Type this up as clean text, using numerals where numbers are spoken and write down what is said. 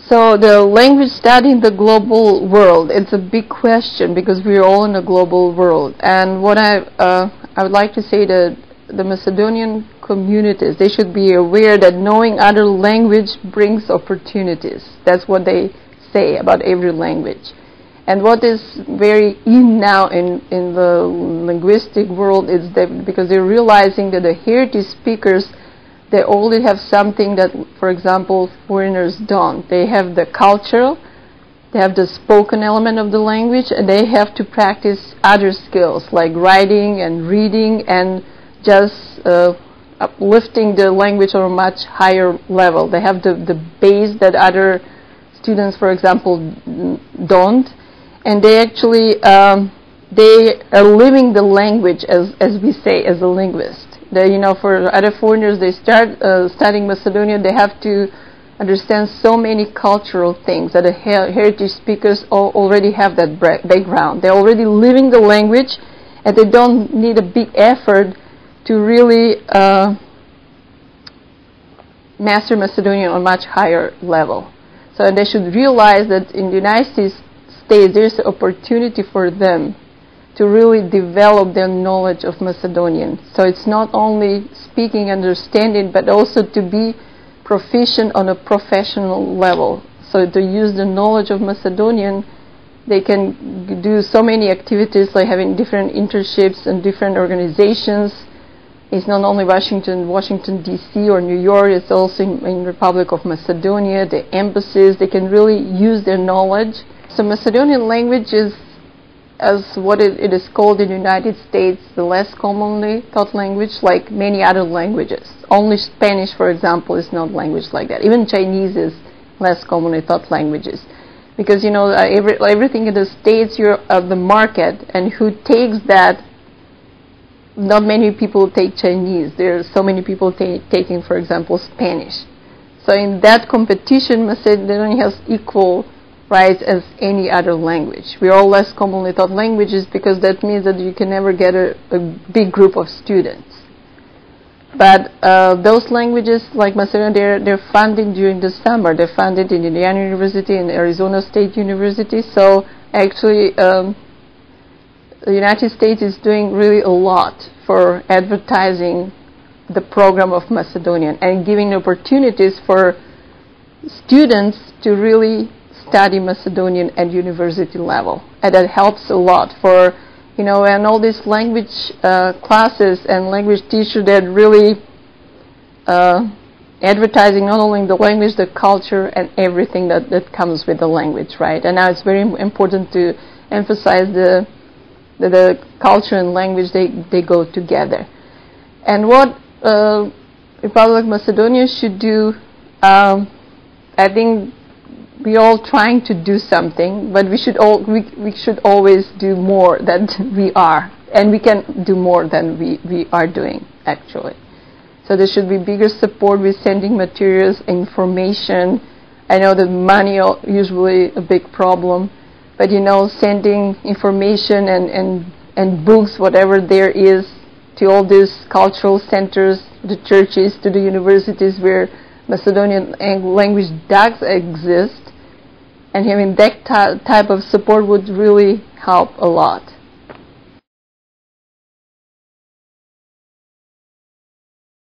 So the language study in the global world, it's a big question because we're all in a global world. And what I would like to say that the Macedonian communities, they should be aware that knowing other language brings opportunities. That's what they say about every language. And what is very in now in the linguistic world is that because they're realizing that the heritage speakers, they already have something that, for example, foreigners don't. They have the cultural, they have the spoken element of the language, and they have to practice other skills like writing and reading and just uplifting the language on a much higher level. They have the base that other students, for example, don't. And they actually, they are living the language, as we say, as a linguist. They, you know, for other foreigners, they start studying Macedonian, they have to understand so many cultural things that the heritage speakers already have that background. They're already living the language, and they don't need a big effort to really master Macedonian on a much higher level. So they should realize that in the United States, there's an opportunity for them to really develop their knowledge of Macedonian. So it's not only speaking, understanding, but also to be proficient on a professional level. So to use the knowledge of Macedonian, they can do so many activities like having different internships and different organizations. It's not only Washington, D.C. or New York, it's also in Republic of Macedonia, the embassies. They can really use their knowledge. So Macedonian language is, as what it is called in the United States, the less commonly taught language, like many other languages. Only Spanish, for example, is not language like that. Even Chinese is less commonly taught languages. Because, you know, everything in the States, you're of the market, and who takes that? Not many people take Chinese. There are so many people taking, for example, Spanish. So in that competition, Macedonian has equal rights as any other language. We're all less commonly taught languages because that means that you can never get a big group of students. But those languages, like Macedonian, they're funded during the summer. They're funded in Indiana University and Arizona State University. So actually, the United States is doing really a lot for advertising the program of Macedonian and giving opportunities for students to really study Macedonian at university level. And that helps a lot for, you know, and all these language classes and language teachers that really advertising not only the language, the culture, and everything that comes with the language, right? And now it's very important to emphasize the culture and language, they go together. And what Republic of Macedonia should do, I think we're all trying to do something, but we should always do more than we are, and we can do more than we are doing actually. So there should be bigger support with sending materials, information. I know that money is usually a big problem, but you know, sending information and books, whatever there is, to all these cultural centers, the churches, to the universities where Macedonian language does exist, and having that type of support would really help a lot.